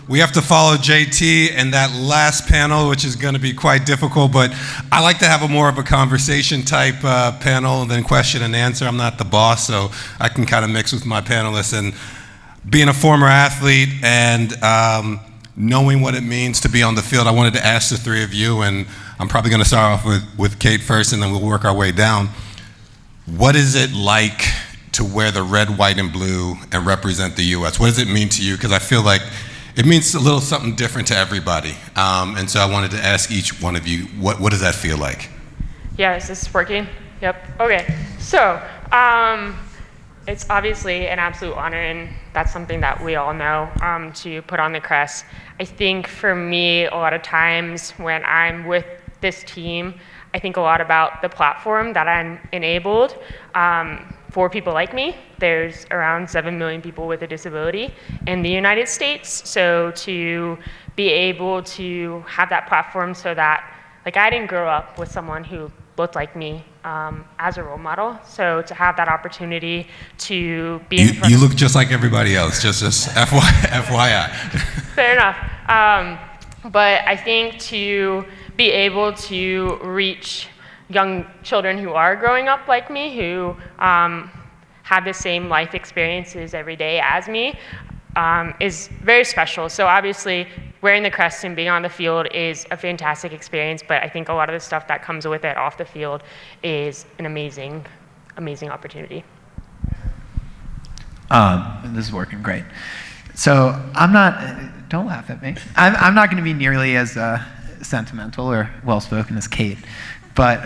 we have to follow JT in that last panel, which is going to be quite difficult, but I like to have a more of a conversation type panel than question and answer. I'm not the boss, so I can kind of mix with my panelists. And being a former athlete and knowing what it means to be on the field, I wanted to ask the three of you, and I'm probably going to start off with Kate first, and then we'll work our way down. What is it like to wear the red, white, and blue and represent the U.S.? What does it mean to you? Because I feel like it means a little something different to everybody. And so I wanted to ask each one of you, what does that feel like? Yeah, is this working? Yep, okay. So, it's obviously an absolute honor, and that's something that we all know, to put on the crest. I think for me, a lot of times when I'm with this team, I think a lot about the platform that I'm enabled for people like me. There's around 7 million people with a disability in the United States. So to be able to have that platform so that, like, I didn't grow up with someone who looked like me as a role model. So to have that opportunity to be in front You look just like everybody else, just FYI. Fair enough. But I think to be able to reach young children who are growing up like me, who have the same life experiences every day as me, is very special. So obviously, wearing the crest and being on the field is a fantastic experience, but I think a lot of the stuff that comes with it off the field is an amazing, amazing opportunity. This is working great. So don't laugh at me. I'm not going to be nearly as sentimental or well-spoken as Kate, but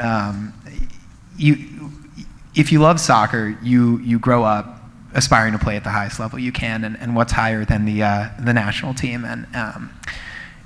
if you love soccer, you grow up aspiring to play at the highest level you can, and what's higher than the national team. And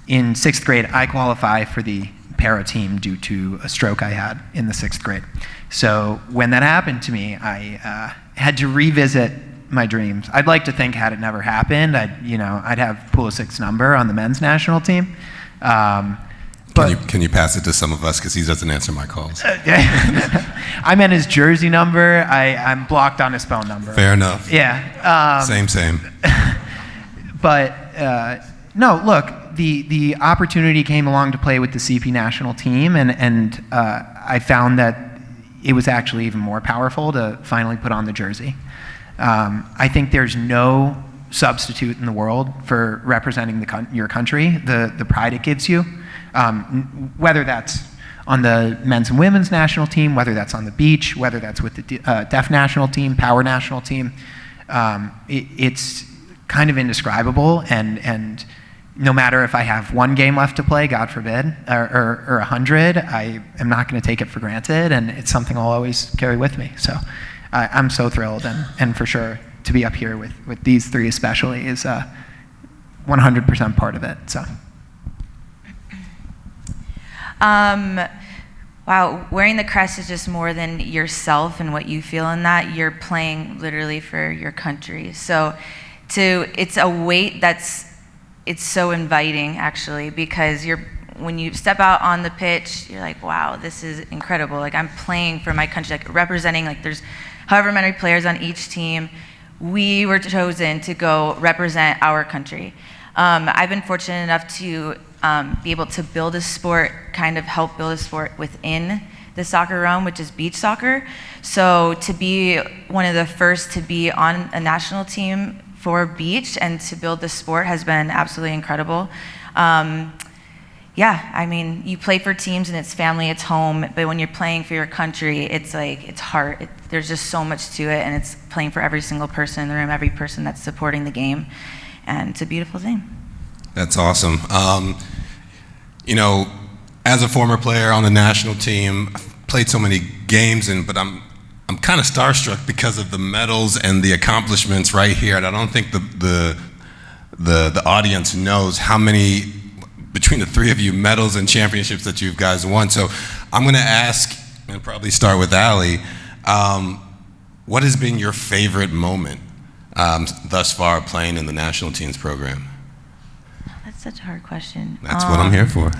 in 6th grade, I qualify for the para team due to a stroke I had in the 6th grade. So when that happened to me, I had to revisit my dreams. I'd like to think had it never happened, I'd have Pulisic's number on the men's national team. Can you pass it to some of us, because he doesn't answer my calls? I meant his jersey number. I'm blocked on his phone number. Fair enough. Yeah. Same. But no, look, the opportunity came along to play with the CP national team, and I found that it was actually even more powerful to finally put on the jersey. I think there's no substitute in the world for representing your country, the pride it gives you. Whether that's on the men's and women's national team, whether that's on the beach, whether that's with the deaf national team, power national team, it's kind of indescribable. And no matter if I have one game left to play, God forbid, or 100, I am not going to take it for granted, and it's something I'll always carry with me. So I'm so thrilled, and for sure to be up here with these three especially is 100% part of it. So. Wow, wearing the crest is just more than yourself and what you feel in that. You're playing literally for your country. So it's a weight it's so inviting, actually, because when you step out on the pitch, you're like, wow, this is incredible. Like, I'm playing for my country, like representing, like, there's however many players on each team. We were chosen to go represent our country. I've been fortunate enough to be able to build a sport, kind of help build a sport within the soccer realm, which is beach soccer. So to be one of the first to be on a national team for beach and to build the sport has been absolutely incredible. Yeah, I mean, you play for teams and it's family, it's home, but when you're playing for your country, it's like, it's heart. There's just so much to it, and it's playing for every single person in the room, every person that's supporting the game, and it's a beautiful thing. That's awesome. As a former player on the national team, I've played so many games, but I'm kind of starstruck because of the medals and the accomplishments right here. And I don't think the audience knows how many, between the three of you, medals and championships that you guys won. So I'm going to ask, and probably start with Allie, what has been your favorite moment thus far playing in the national teams program? That's such a hard question. That's what I'm here for.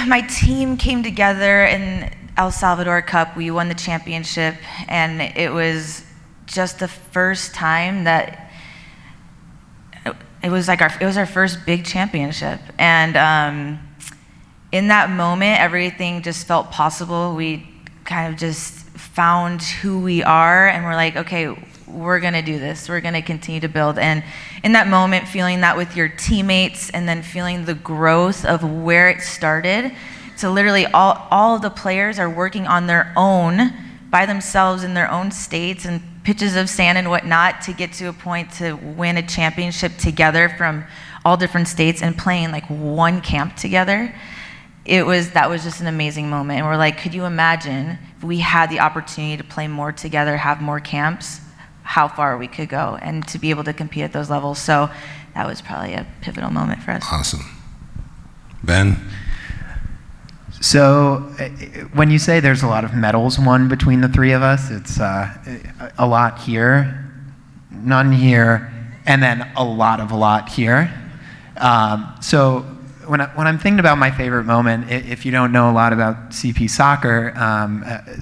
My team came together in El Salvador Cup. We won the championship, and it was just the first time that it was our first big championship. And in that moment, everything just felt possible. We kind of just found who we are, and we're like, okay, we're gonna do this. We're gonna continue to build. And in that moment, feeling that with your teammates, and then feeling the growth of where it started. So literally all of the players are working on their own, by themselves in their own states and pitches of sand and whatnot, to get to a point to win a championship together from all different states and playing like one camp together. That was just an amazing moment. And we're like, could you imagine if we had the opportunity to play more together, have more camps, how far we could go, and to be able to compete at those levels. So that was probably a pivotal moment for us. Awesome. Ben? So when you say there's a lot of medals won between the three of us, it's a lot here, none here, and then a lot here. So when I'm thinking about my favorite moment, if you don't know a lot about CP soccer,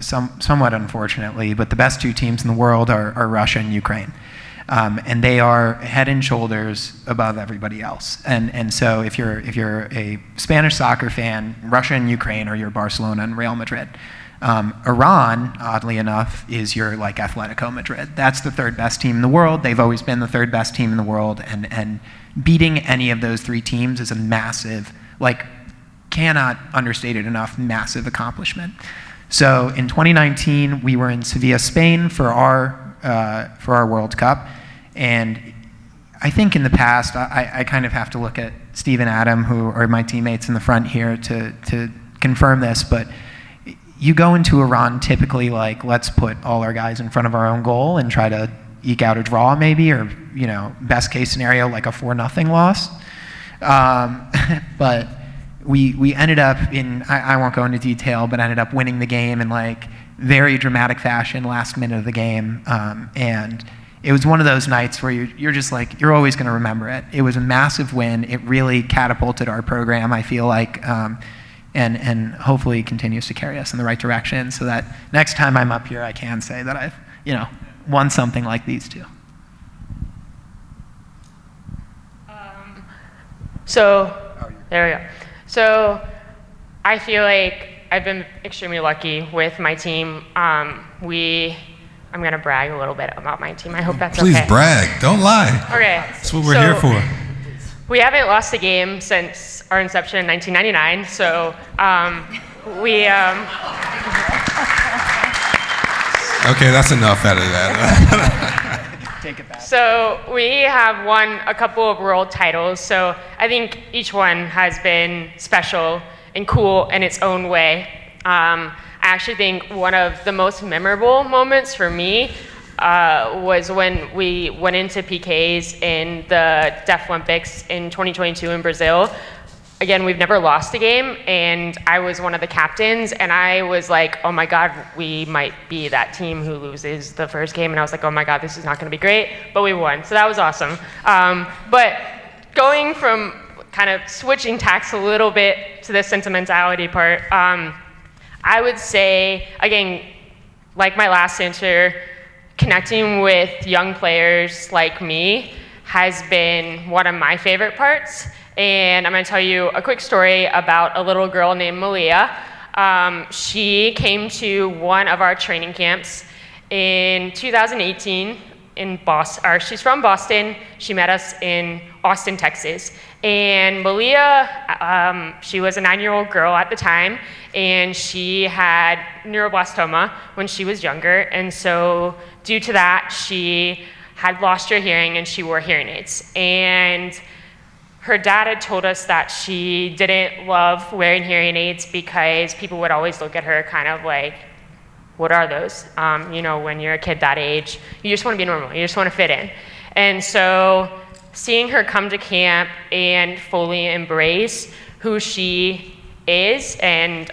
somewhat unfortunately, but the best two teams in the world are Russia and Ukraine. And they are head and shoulders above everybody else. And so if you're a Spanish soccer fan, Russia and Ukraine are your Barcelona and Real Madrid. Iran, oddly enough, is your like Atletico Madrid. That's the third best team in the world. They've always been the third best team in the world, and beating any of those three teams is a massive, like, cannot understate it enough, massive accomplishment. So in 2019, we were in Sevilla, Spain for our World Cup, and I think in the past, I kind of have to look at Steve and Adam, who are my teammates in the front here, to confirm this, but you go into Iran typically like, let's put all our guys in front of our own goal and try to eke out a draw maybe, or, you know, best case scenario, like a 4-0 loss. But we ended up I won't go into detail, but ended up winning the game in like very dramatic fashion last minute of the game. And it was one of those nights where you're just like, you're always going to remember it. It was a massive win. It really catapulted our program, I feel like, and hopefully continues to carry us in the right direction, so that next time I'm up here, I can say that I've, you know, won something like these two. There we go. So I feel like I've been extremely lucky with my team. I'm going to brag a little bit about my team. I hope that's okay. Please brag. Don't lie. Okay. That's what we're here for. We haven't lost a game since our inception in 1999. So Okay, that's enough out of that. Take it back. So we have won a couple of world titles. So I think each one has been special and cool in its own way. I actually think one of the most memorable moments for me was when we went into PKs in the Deaf Olympics in 2022 in Brazil. Again, we've never lost a game, and I was one of the captains, and I was like, oh my God, we might be that team who loses the first game, and I was like, oh my God, this is not gonna be great, but we won, so that was awesome. But going from kind of switching tacks a little bit to the sentimentality part, I would say, again, like my last answer, connecting with young players like me has been one of my favorite parts. And I'm going to tell you a quick story about a little girl named Malia. She came to one of our training camps in 2018 in Boston. She's from Boston. She met us in Austin, Texas. And Malia, she was a 9-year-old girl at the time, and she had neuroblastoma when she was younger. And so due to that, she had lost her hearing, and she wore hearing aids. And her dad had told us that she didn't love wearing hearing aids because people would always look at her kind of like, what are those? You know, when you're a kid that age, you just want to be normal. You just want to fit in. And so seeing her come to camp and fully embrace who she is and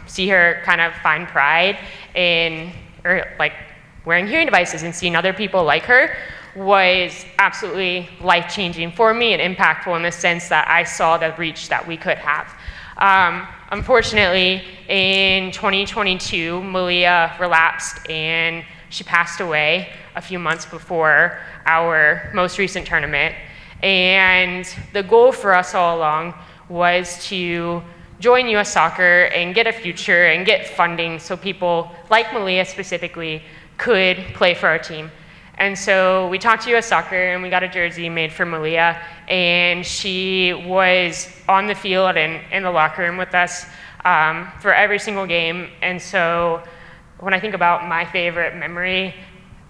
see her kind of find pride in, or like wearing hearing devices and seeing other people like her was absolutely life-changing for me and impactful in the sense that I saw the reach that we could have. Unfortunately, in 2022, Malia relapsed and She passed away a few months before our most recent tournament. And the goal for us all along was to join US Soccer and get a future and get funding so people like Malia specifically could play for our team. And so we talked to US Soccer and we got a jersey made for Malia, and she was on the field and in the locker room with us for every single game. And so when I think about my favorite memory,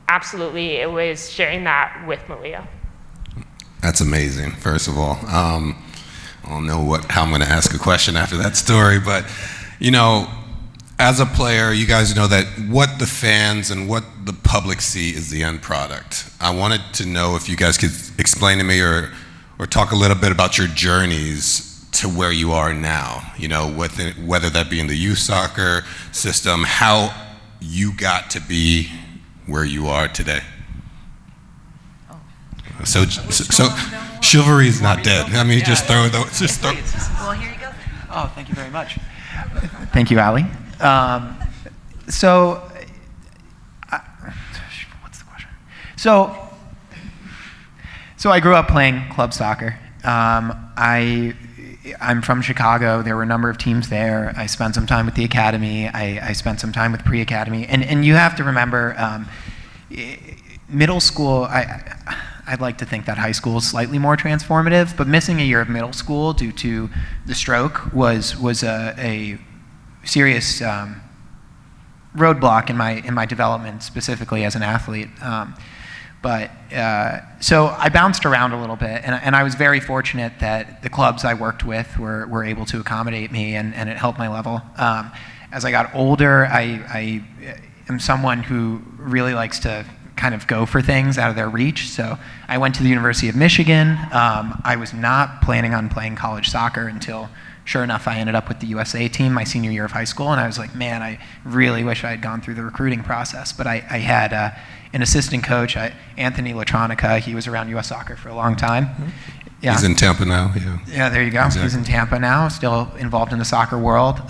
absolutely it was sharing that with Malia. That's amazing, first of all. I don't know how I'm going to ask a question after that story, but, you know, as a player, you guys know that what the fans and what the public see is the end product. I wanted to know if you guys could explain to me or talk a little bit about your journeys to where you are now, you know, whether that be in the youth soccer system, how you got to be where you are today. So chivalry is not dead. I mean, just throw. Well, here you go. Oh, thank you very much. Thank you, Ali. What's the question? So I grew up playing club soccer. I'm from Chicago. There were a number of teams there. I spent some time with the academy. I spent some time with pre-academy. And you have to remember, middle school, I'd like to think that high school is slightly more transformative, but missing a year of middle school due to the stroke was a serious roadblock in my development, specifically as an athlete. So I bounced around a little bit, and I was very fortunate that the clubs I worked with were able to accommodate me, and it helped my level. As I got older, I am someone who really likes to kind of go for things out of their reach. So I went to the University of Michigan. I was not planning on playing college soccer until, sure enough, I ended up with the USA team my senior year of high school, and I was like, man, I really wish I had gone through the recruiting process. But I had an assistant coach, Anthony Latronica. He was around US Soccer for a long time. Yeah. He's in Tampa now. Yeah. Yeah, there you go. Exactly. He's in Tampa now, still involved in the soccer world.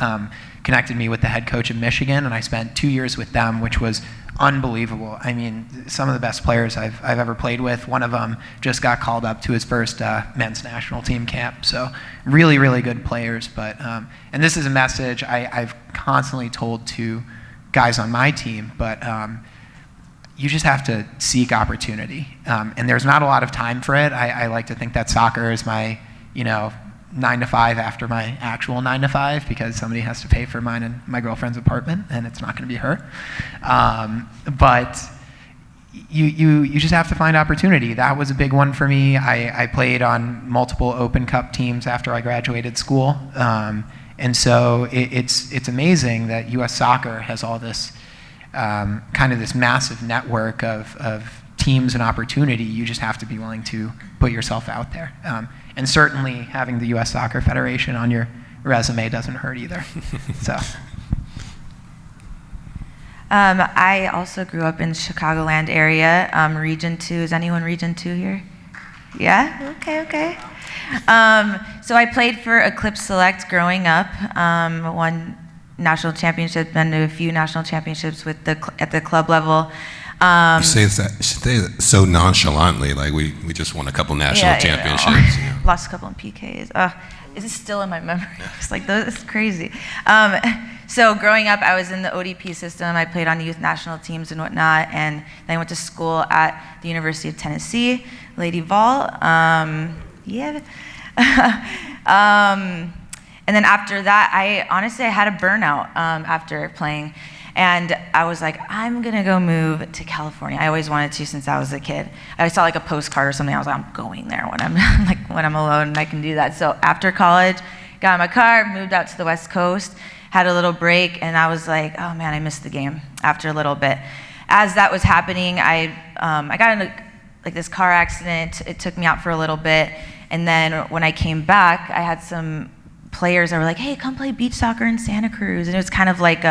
Connected me with the head coach of Michigan, and I spent 2 years with them, which was unbelievable. I mean, some of the best players I've ever played with. One of them just got called up to his first men's national team camp. So really, really good players. But and this is a message I've constantly told to guys on my team, but you just have to seek opportunity. And there's not a lot of time for it. I like to think that soccer is my, 9 to 5 after my actual 9 to 5, because somebody has to pay for mine and my girlfriend's apartment, and it's not going to be her. But you just have to find opportunity. That was a big one for me. I played on multiple Open Cup teams after I graduated school, and so it's amazing that U.S. Soccer has all this kind of this massive network of teams and opportunity. You just have to be willing to put yourself out there. And certainly having the U.S. Soccer Federation on your resume doesn't hurt either. So. I also grew up in Chicagoland area, Region 2. Is anyone Region 2 here? Yeah? Okay. So I played for Eclipse Select growing up, won national championship, been to a few national championships at the club level. You say that so nonchalantly, like we just won a couple national championships. Yeah. Lost a couple in PKs. It's still in my memory. It's like, it's crazy. So growing up, I was in the ODP system. I played on youth national teams and whatnot, and then I went to school at the University of Tennessee, Lady Vol. And then after that, I had a burnout after playing. And I was like, I'm gonna go move to California. I always wanted to since I was a kid. I saw like a postcard or something. I was like, I'm going there when I'm when I'm alone and I can do that. So after college, got in my car, moved out to the West Coast, had a little break, and I was like, oh man, I missed the game after a little bit. As that was happening, I got in like this car accident. It took me out for a little bit, and then when I came back, I had some players that were like, hey, come play beach soccer in Santa Cruz, and it was kind of like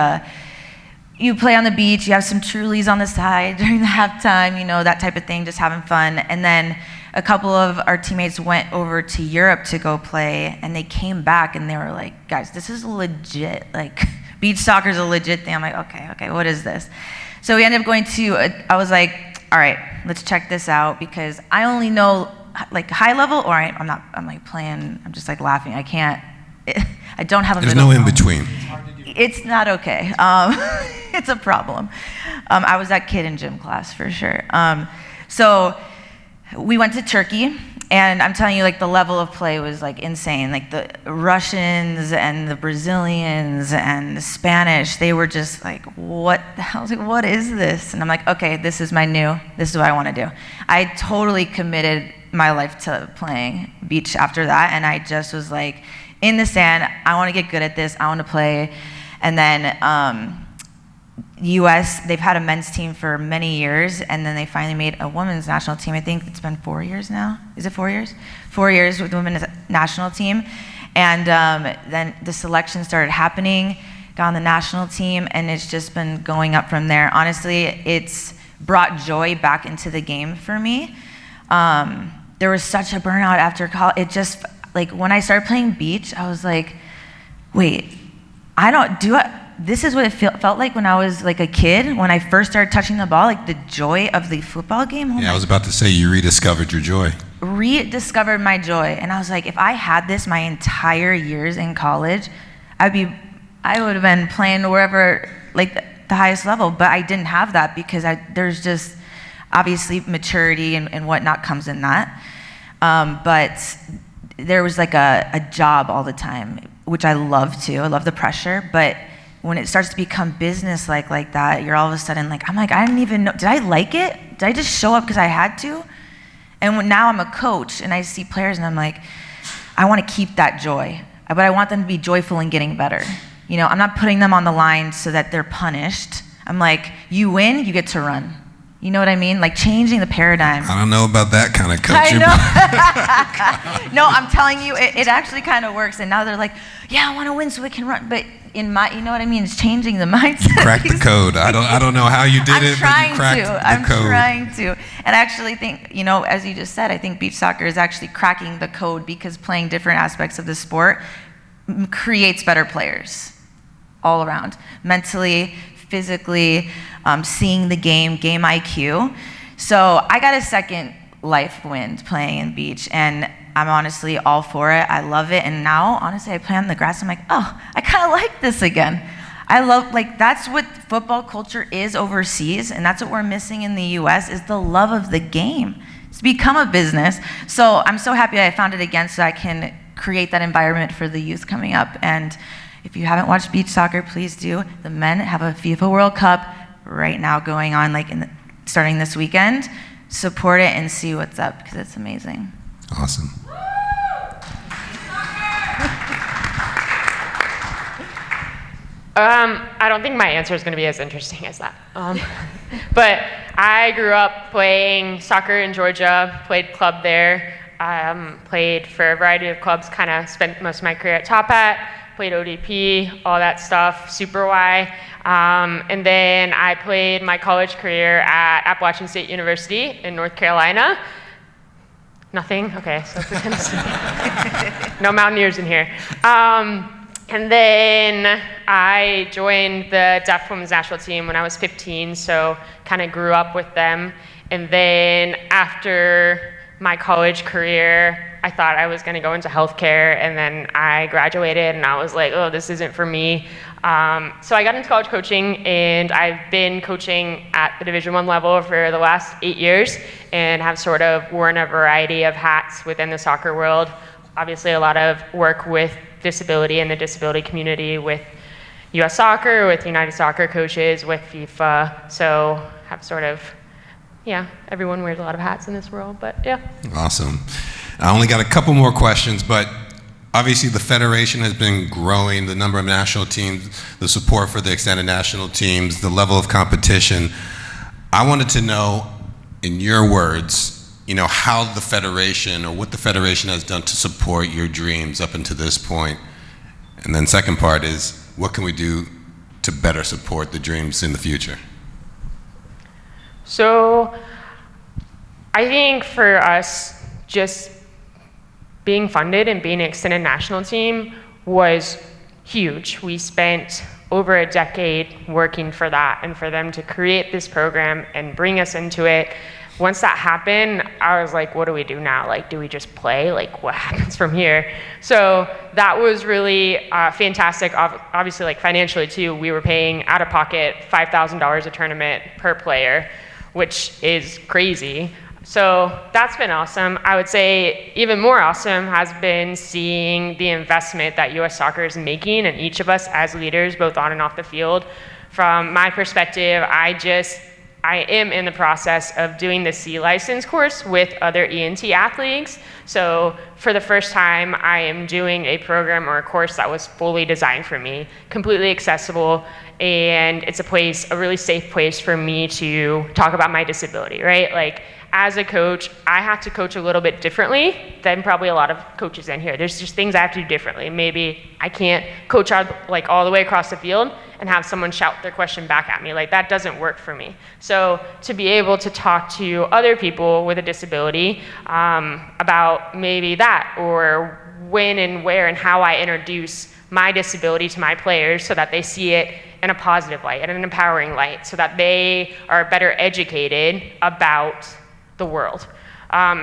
you play on the beach, you have some Trulies on the side during the halftime, that type of thing, just having fun. And then a couple of our teammates went over to Europe to go play, and they came back and they were like, guys, this is legit. Like, beach soccer is a legit thing. I'm like, okay, what is this? So we ended up going to, I was like, all right, let's check this out because I only know like high level or I'm like playing, I'm just like laughing. I can't, I don't have a There's middle no in ground. between. It's not okay. It's a problem. I was that kid in gym class for sure. So we went to Turkey, and I'm telling you, like the level of play was like insane. Like the Russians and the Brazilians and the Spanish, they were just like, what the hell? I was like, what is this? And I'm like, okay, this is what I want to do. I totally committed my life to playing beach after that, and I just was like, in the sand, I want to get good at this, I want to play. And then US, they've had a men's team for many years, and then they finally made a women's national team. I think it's been 4 years now. Is it 4 years? 4 years with the women's national team. And then the selection started happening, got on the national team, and it's just been going up from there. Honestly, it's brought joy back into the game for me. There was such a burnout after college. It just, like, when I started playing beach, I was like, wait, this is what it felt like when I was like a kid, when I first started touching the ball, like the joy of the football game. Yeah, I was about to say you rediscovered your joy. Rediscovered my joy. And I was like, if I had this my entire years in college, I would have been playing wherever, like the highest level. But I didn't have that because there's just obviously maturity and whatnot comes in that. But there was like a job all the time, which I love too. I love the pressure, but when it starts to become business like that, you're all of a sudden like, I'm like, I didn't even know, did I like it? Did I just show up because I had to? And now I'm a coach and I see players and I'm like, I want to keep that joy, but I want them to be joyful in getting better. You know, I'm not putting them on the line so that they're punished. I'm like, you win, you get to run. You know what I mean? Like changing the paradigm. I don't know about that kind of coaching. I know. No, I'm telling you, it actually kind of works. And now they're like, yeah, I want to win so we can run. But you know what I mean? It's changing the mindset. You cracked the code. I don't know how you did it, but you cracked the code. I'm trying to. And I actually think, you know, as you just said, I think beach soccer is actually cracking the code because playing different aspects of the sport creates better players all around, mentally, physically, seeing the game IQ. So I got a second life wind playing in beach, and I'm honestly all for it. I love it, and now, honestly, I play on the grass. I'm like, oh, I kind of like this again. I love, like, that's what football culture is overseas, and that's what we're missing in the U.S. is the love of the game. It's become a business. So I'm so happy I found it again so I can create that environment for the youth coming up. And if you haven't watched beach soccer, please do. The men have a FIFA World Cup right now going on, like starting this weekend. Support it and see what's up because it's amazing. Awesome. I don't think my answer is going to be as interesting as that. But I grew up playing soccer in Georgia, played club there, played for a variety of clubs, kind of spent most of my career at Top Hat, played ODP, all that stuff, Super Y. And then I played my college career at Appalachian State University in North Carolina. Nothing? Okay, so pretend no Mountaineers in here. And then I joined the Deaf Women's National Team when I was 15, so kind of grew up with them. And then after my college career, I thought I was going to go into healthcare, and then I graduated, and I was like, oh, this isn't for me. So I got into college coaching, and I've been coaching at the Division I level for the last 8 years, and have sort of worn a variety of hats within the soccer world. Obviously, a lot of work with disability and the disability community, with U.S. Soccer, with United Soccer coaches, with FIFA. So have sort of, yeah, everyone wears a lot of hats in this world, but yeah. Awesome. I only got a couple more questions, but obviously the Federation has been growing, the number of national teams, the support for the extended national teams, the level of competition. I wanted to know, in your words, you know, how the Federation or what the Federation has done to support your dreams up until this point. And then second part is, what can we do to better support the dreams in the future? So I think for us, just being funded and being an extended national team was huge. We spent over a decade working for that, and for them to create this program and bring us into it. Once that happened, I was like, what do we do now? Like, do we just play? Like, what happens from here? So that was really fantastic. Obviously, like financially too, we were paying out of pocket $5,000 a tournament per player, which is crazy. So that's been awesome. I would say even more awesome has been seeing the investment that US Soccer is making in each of us as leaders, both on and off the field. From my perspective, I am in the process of doing the C license course with other ENT athletes. So for the first time, I am doing a program or a course that was fully designed for me, completely accessible, and it's a really safe place for me to talk about my disability, right? Like, as a coach, I have to coach a little bit differently than probably a lot of coaches in here. There's just things I have to do differently. Maybe I can't coach out like all the way across the field and have someone shout their question back at me. Like, that doesn't work for me. So to be able to talk to other people with a disability about maybe that, or when and where and how I introduce my disability to my players so that they see it in a positive light, in an empowering light, so that they are better educated about the world.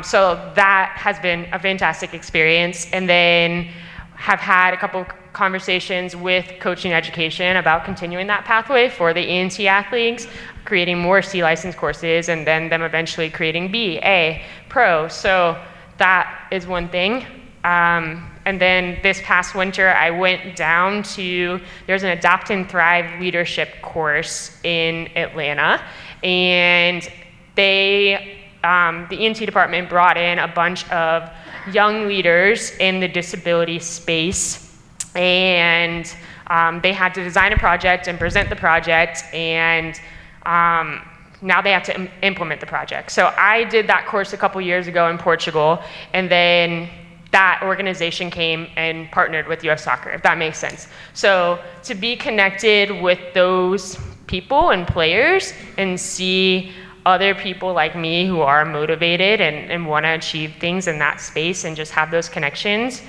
So that has been a fantastic experience. And then have had a couple conversations with coaching education about continuing that pathway for the ENT athletes, creating more C license courses, and then them eventually creating B, A, Pro. So that is one thing. And then this past winter, I went down to, there's an Adopt and Thrive leadership course in Atlanta, and the ENT department brought in a bunch of young leaders in the disability space, and they had to design a project and present the project, and now they have to implement the project. So I did that course a couple years ago in Portugal, and then that organization came and partnered with US Soccer, if that makes sense. So to be connected with those people and players and see other people like me who are motivated and want to achieve things in that space and just have those connections,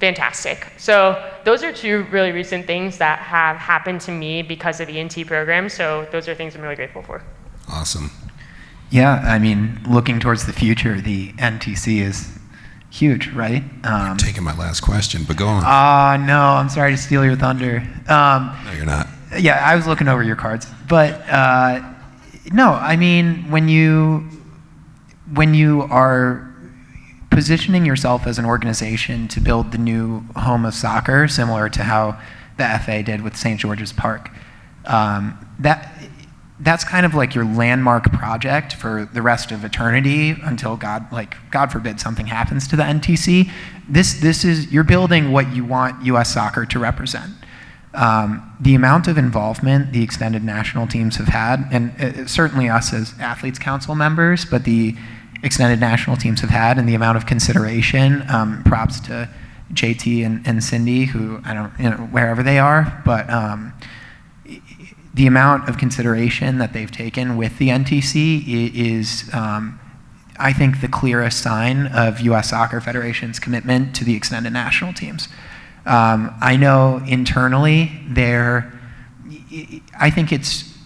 fantastic. So those are two really recent things that have happened to me because of the ENT program. So those are things I'm really grateful for. Awesome. Yeah, I mean, looking towards the future, the NTC is huge, right? You're taking my last question, but go on. No, I'm sorry to steal your thunder. No, you're not. Yeah, I was looking over your cards. But no, I mean, when you are positioning yourself as an organization to build the new home of soccer, similar to how the FA did with St. George's Park, that's kind of like your landmark project for the rest of eternity until God forbid something happens to the NTC. This is, you're building what you want US Soccer to represent. The amount of involvement the extended national teams have had, and certainly us as Athletes Council members, but the extended national teams have had, and the amount of consideration, props to JT and Cindy, who I don't, wherever they are, but the amount of consideration that they've taken with the NTC is, I think, the clearest sign of US Soccer Federation's commitment to the extended national teams. I know internally I think it's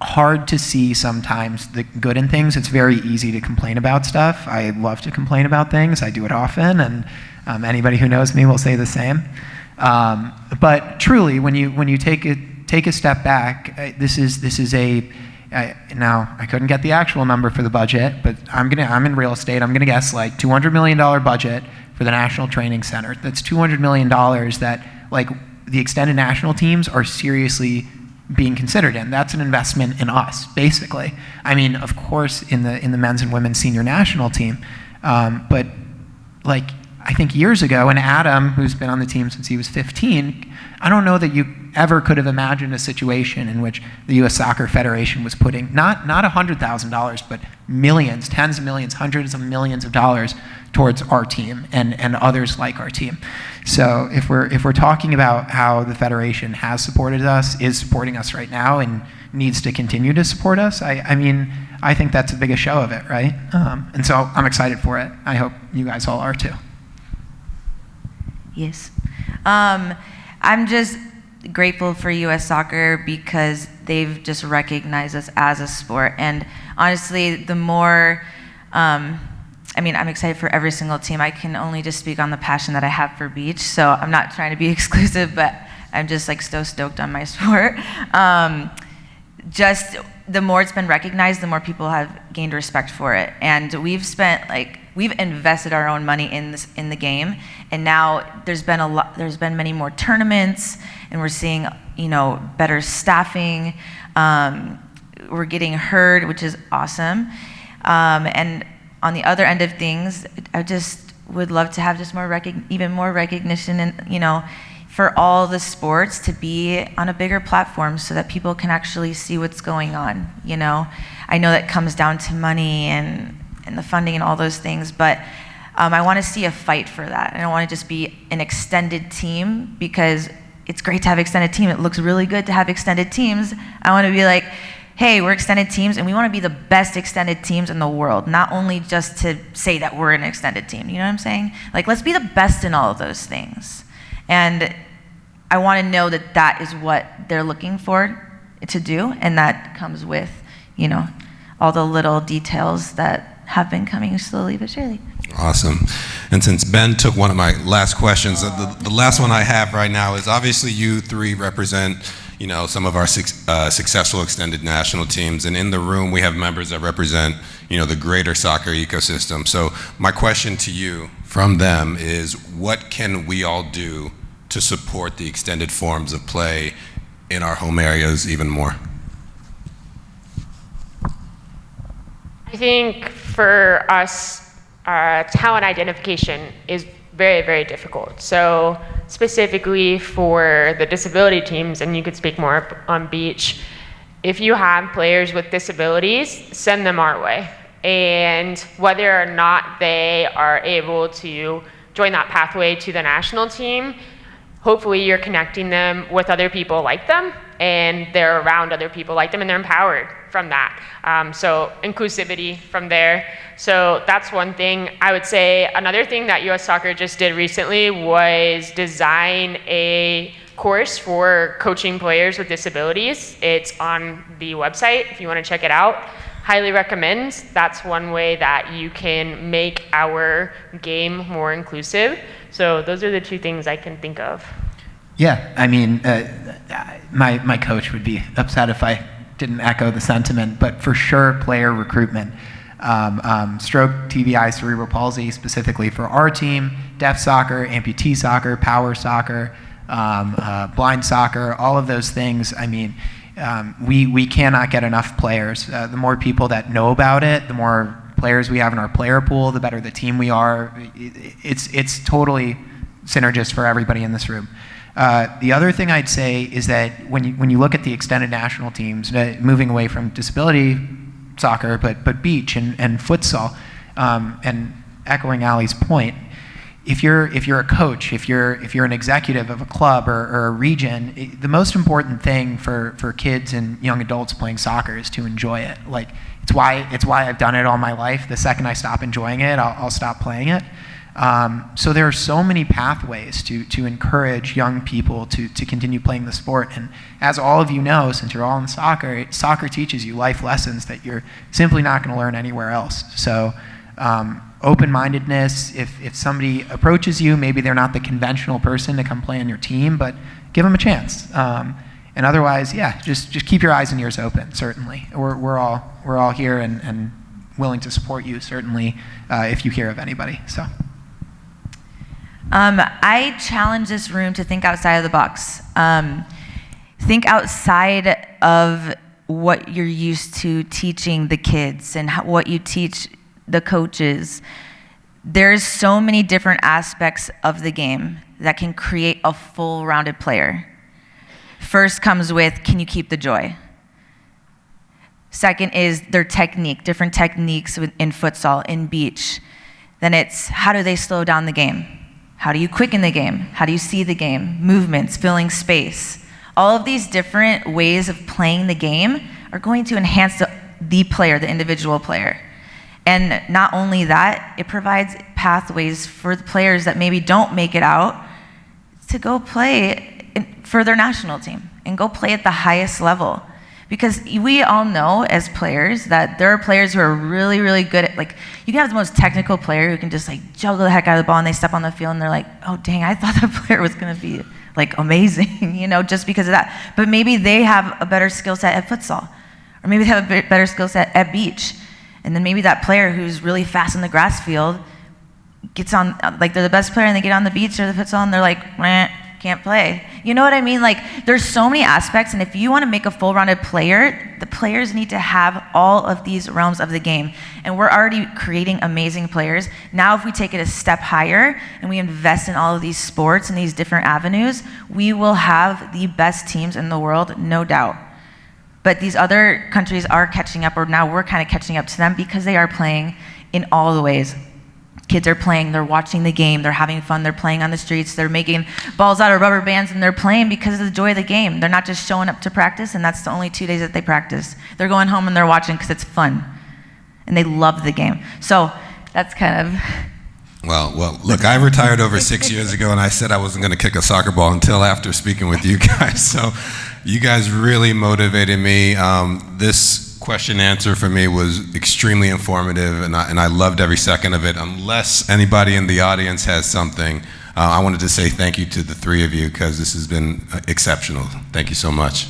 hard to see sometimes the good in things. It's very easy to complain about stuff. I love to complain about things. I do it often, and anybody who knows me will say the same. But truly, when you take a step back, this is now I couldn't get the actual number for the budget, but I'm in real estate. I'm gonna guess like $200 million budget for the National Training Center. That's $200 million that like the extended national teams are seriously being considered in. That's an investment in us, basically. I mean, of course, in the men's and women's senior national team, but like I think years ago, and Adam, who's been on the team since he was 15, I don't know that you ever could have imagined a situation in which the US Soccer Federation was putting not $100,000, but millions, tens of millions, hundreds of millions of dollars towards our team and others like our team. So if we're talking about how the Federation has supported us, is supporting us right now, and needs to continue to support us, I mean, I think that's the biggest show of it, right? And so I'm excited for it. I hope you guys all are too. Yes. I'm just grateful for U.S. Soccer because they've just recognized us as a sport. And honestly, the more, I'm excited for every single team. I can only just speak on the passion that I have for beach, so I'm not trying to be exclusive, but I'm just like so stoked on my sport. Just the more it's been recognized, the more people have gained respect for it. And we've invested our own money in the game, and now there's been many more tournaments, and we're seeing, better staffing. We're getting heard, which is awesome. And on the other end of things, I just would love to have just even more recognition, and for all the sports to be on a bigger platform so that people can actually see what's going on. I know that comes down to money and the funding and all those things, but I want to see a fight for that. I don't want to just be an extended team, because it's great to have extended team. It looks really good to have extended teams. I want to be like, hey, we're extended teams, and we want to be the best extended teams in the world, not only just to say that we're an extended team. You know what I'm saying? Like, let's be the best in all of those things. And I want to know that that is what they're looking for to do, and that comes with, all the little details that have been coming slowly but surely. Awesome. And since Ben took one of my last questions, the last one I have right now is, obviously you three represent, some of our successful extended national teams, and in the room we have members that represent, the greater soccer ecosystem. So my question to you from them is, what can we all do to support the extended forms of play in our home areas even more? I think for us, talent identification is very, very difficult. So specifically for the disability teams, and you could speak more on beach, if you have players with disabilities, send them our way. And whether or not they are able to join that pathway to the national team, hopefully you're connecting them with other people like them, and they're around other people like them, and they're empowered from that. So inclusivity from there. So that's one thing. I would say another thing that US Soccer just did recently was design a course for coaching players with disabilities. It's on the website if you want to check it out. Highly recommend. That's one way that you can make our game more inclusive. So those are the two things I can think of. Yeah, my coach would be upset if I didn't echo the sentiment, but for sure, player recruitment. Stroke, TBI, cerebral palsy, specifically for our team, deaf soccer, amputee soccer, power soccer, blind soccer, all of those things. We cannot get enough players. The more people that know about it, the more players we have in our player pool, the better the team we are. It's totally synergist for everybody in this room. The other thing I'd say is that when you look at the extended national teams, moving away from disability soccer, but beach and futsal, and echoing Ali's point, if you're a coach, if you're an executive of a club or a region, the most important thing for kids and young adults playing soccer is to enjoy it. Like, it's why I've done it all my life. The second I stop enjoying it, I'll stop playing it. So there are so many pathways to encourage young people to continue playing the sport. And as all of you know, since you're all in soccer teaches you life lessons that you're simply not going to learn anywhere else. So open-mindedness, if somebody approaches you, maybe they're not the conventional person to come play on your team, but give them a chance. And otherwise, yeah, just keep your eyes and ears open, certainly. We're all here and willing to support you, certainly, if you hear of anybody. So. I challenge this room to think outside of the box. Think outside of what you're used to teaching the kids and what you teach the coaches. There's so many different aspects of the game that can create a full-rounded player. First comes with, can you keep the joy? Second is their technique, different techniques in futsal, in beach. Then it's, how do they slow down the game? How do you quicken the game? How do you see the game? Movements, filling space. All of these different ways of playing the game are going to enhance the player, the individual player. And not only that, it provides pathways for the players that maybe don't make it out to go play for their national team and go play at the highest level. Because we all know as players that there are players who are really, really good at, like, you can have the most technical player who can just like juggle the heck out of the ball and they step on the field and they're like, oh dang, I thought that player was gonna be like amazing, you know, just because of that. But maybe they have a better skill set at futsal, or maybe they have a better skill set at beach. And then maybe that player who's really fast in the grass field gets on, like they're the best player and they get on the beach or the futsal and they're like, meh, can't play. You know what I mean? Like, there's so many aspects, and if you want to make a full-rounded player, the players need to have all of these realms of the game. And we're already creating amazing players. Now, if we take it a step higher and we invest in all of these sports and these different avenues, we will have the best teams in the world, no doubt. But these other countries are catching up, or now we're kind of catching up to them because they are playing in all the ways. Kids are playing, they're watching the game, they're having fun, they're playing on the streets, they're making balls out of rubber bands, and they're playing because of the joy of the game. They're not just showing up to practice, and that's the only 2 days that they practice. They're going home and they're watching because it's fun, and they love the game. So that's kind of... Well, look, I retired over 6 years ago, and I said I wasn't going to kick a soccer ball until after speaking with you guys. So you guys really motivated me. This question and answer for me was extremely informative, and I loved every second of it. Unless anybody in the audience has something, I wanted to say thank you to the three of you because this has been exceptional. Thank you so much.